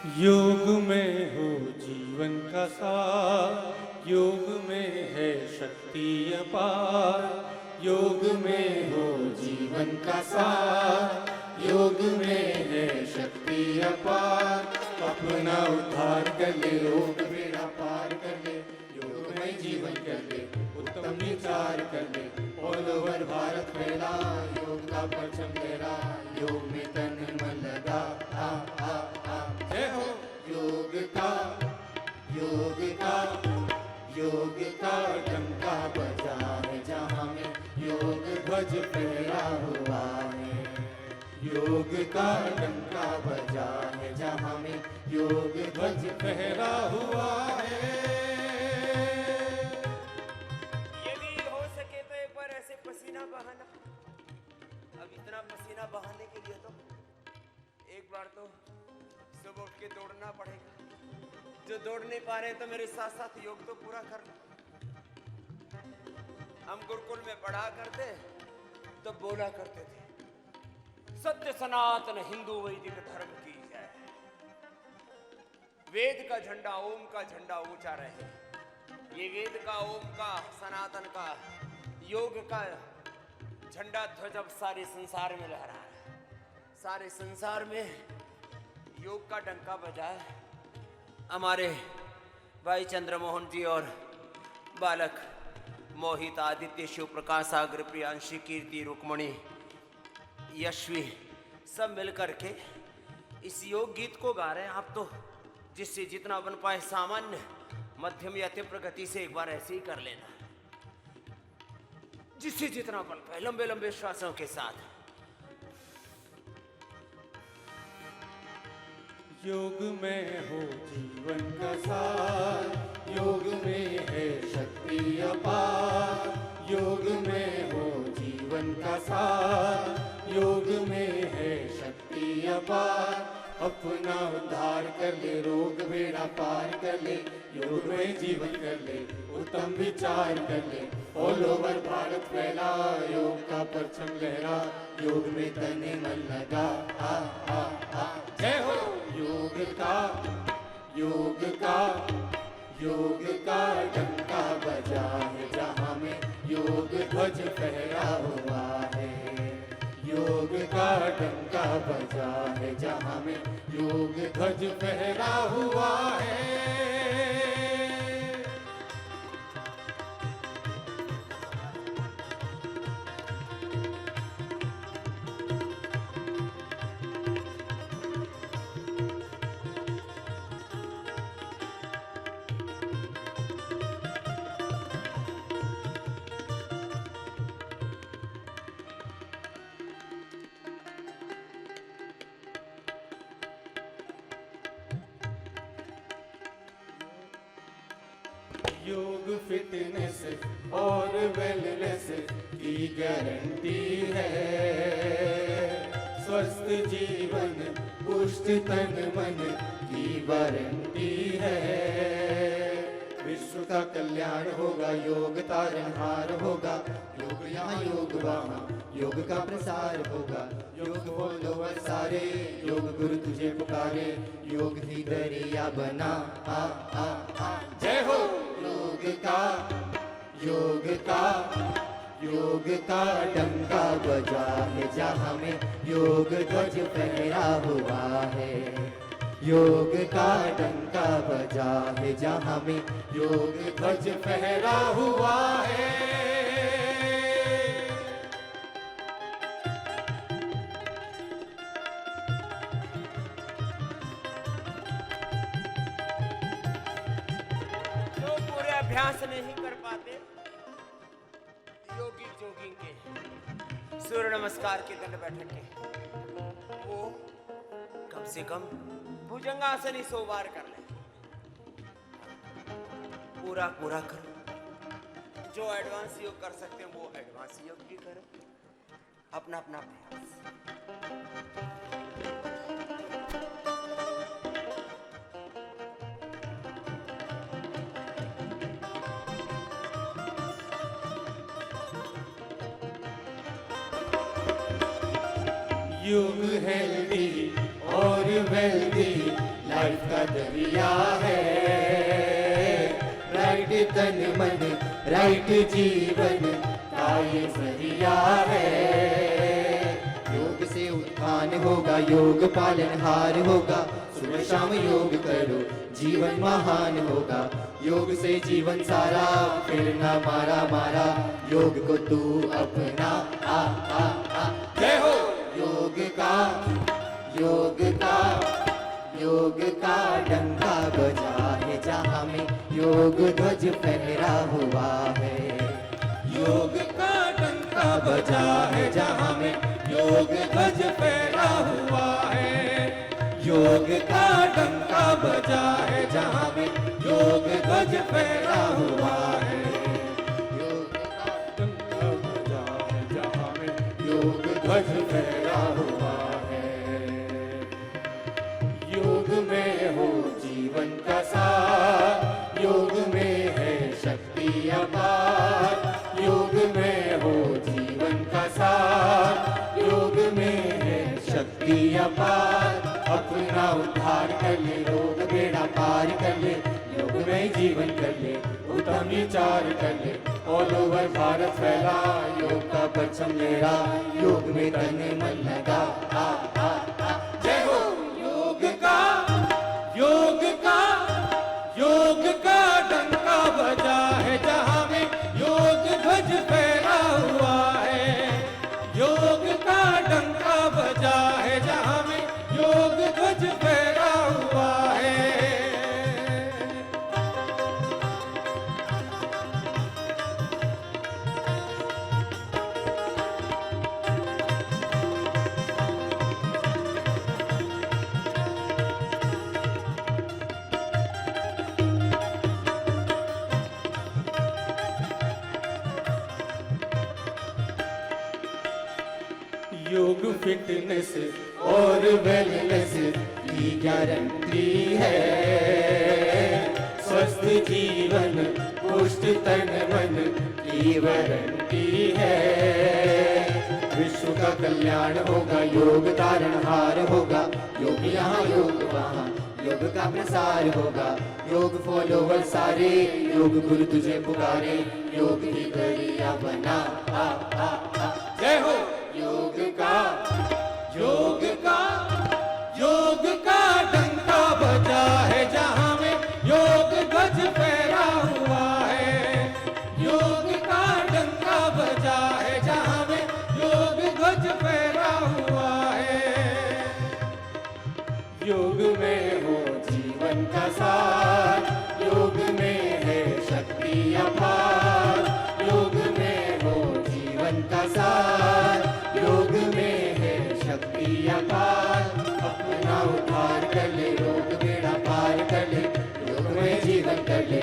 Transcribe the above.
योग में हो जीवन का सार, योग में है शक्ति अपार। योग में हो जीवन का सार, योग में है शक्ति अपार। अपना उद्धार कर ले, रोग बेड़ा पार कर ले, योग में जीवन कर ले, उत्तम विचार कर ले। ऑल ओवर भारत फैला, योग का परचम लहरा, योग में तन मन लगा। आ आ आ जय हो योग का, योग का, योग का डंका बजा है जहाँ में योग ध्वज फहरा हुआ है। योग का डंका बजा है जहाँ में योग ध्वज फहरा हुआ है। यदि हो सके तो एक बार ऐसे पसीना बहाना। अब इतना पसीना बहाने के लिए तो एक बार तो सुबह उठ के दौड़ना पड़ेगा। जो दौड़ नहीं पा रहे तो मेरे साथ साथ योग तो पूरा करना। हम गुरुकुल में पढ़ा करते तो बोला करते थे, सत्य सनातन हिंदू वैदिक धर्म की जय। वेद का झंडा, ओम का झंडा ऊंचा रहे। ये वेद का, ओम का, सनातन का, योग का झंडा ध्वज अब सारे संसार में लहरा है। सारे संसार में योग का डंका बजा है। हमारे भाई चंद्रमोहन जी और बालक मोहित, आदित्य, शिव प्रकाश, सागर, प्रियांशी, कीर्ति, रुक्मणी, यशवी सब मिलकर के इस योग गीत को गा रहे हैं। आप तो जिससे जितना बन पाए सामान्य, मध्यम या तीव्र गति से एक बार ऐसे ही कर लेना, जिससे जितना बन पाए, लंबे लंबे श्वासों के साथ। योग में हो जीवन का सार, योग में है शक्ति अपार। योग में हो जीवन का सार, योग में है शक्ति अपार। अपना उद्धार कर ले, रोग बेड़ा पार कर ले, योग में जीवन कर ले, उत्तम विचार कर ले। ऑल ओवर भारत फैला, योग का परचम लहरा, योग में तने मन लगा। आ आ आ जय हो योग का, योग का, योग का डंका बजा है जहाँ में योग ध्वज फहरा हुआ है। योग का डंका बजा है जहाँ में योग ध्वज फहरा हुआ है। योग फिटनेस और वेलनेस की गारंटी है। स्वस्थ जीवन, पुष्ट तन मन की वारंटी है। विश्व का कल्याण होगा, योग तारनहार होगा। योग यहाँ, योग वहाँ, योग का प्रसार होगा। योग बोलो सारे, योग गुरु तुझे पुकारे, योग ही दरिया बना। आ आ आ जय हो योग का, योग का, योग का डंका बजा है जहाँ में योग ध्वज फहरा हुआ है। योग का डंका बजा है जहाँ में योग ध्वज फहरा हुआ है। अभ्यास नहीं कर पाते योगी जोगिंग के, सूर्य नमस्कार के, दंड बैठक के, वो कम से कम भुजंगासन ही 100 बार कर ले। पूरा पूरा करो। जो एडवांस योग कर सकते हैं वो एडवांस योग भी करो। अपना अपना अभ्यास। योग हेल्दी और वेल्दी लाइफ का दरिया है, राइट तन मन राइट जीवन का ये जरिया है। योग से उत्थान होगा, योग पालनहार होगा, सुबह शाम योग करो जीवन महान होगा। योग से जीवन सारा फिर ना मारा मारा, योग को तू अपना आ आ आ। जय हो योग का, योग का, योग का डंका बजा है जहाँ में योग ध्वज फहरा हुआ है। योग का डंका बजा है जहाँ में योग ध्वज फहरा हुआ है। योग का डंका बजा है जहाँ में योग ध्वज फहरा हुआ है। योग का डंका बजा है जहाँ में योग ध्वज फहरा हुआ है। योग में हो जीवन का सार, योग में है शक्ति अपार। योग में हो जीवन का सार, योग में है शक्ति अपार। अपना उद्धार कर ले, रोग बेड़ा पार कर ले, योग में जीवन कर ले, उत्तम विचार कर ले। ऑल ओवर भारत फैला योग का परचम लहरा, योग में तन मन लगा। आ आ आ जय हो योग का, योग का, योग का डंका बजा है जहाँ में योग ध्वज फहरा हुआ है। योग का डंका बजा है जहाँ में योग ध्वज फहरा हुआ है। योग फिटनेस और वेलनेस की गारंटी है। स्वस्थ जीवन पुष्ट तन मन की वारंटी है। विश्व का कल्याण होगा, योग तारणहार होगा। योग यहाँ योग वहाँ, योग का प्रसार होगा। योग फॉलोवर सारे, योग गुरु तुझे पुकारे, योग की दरिया बना। आ आ आ जय हो योग का, योग का, योग का डंका बजा है जहाँ में योग ध्वज फहरा हुआ है। योग का डंका बजा है जहाँ में योग ध्वज फहरा हुआ है। योग में हो जीवन का सार, योग में है शक्ति अपार। योग में हो जीवन का सार, योग में है शक्ति अपार। अपना उद्धार कर ले, रोग बेड़ा पार कर ले, योग में जीवन कर ले,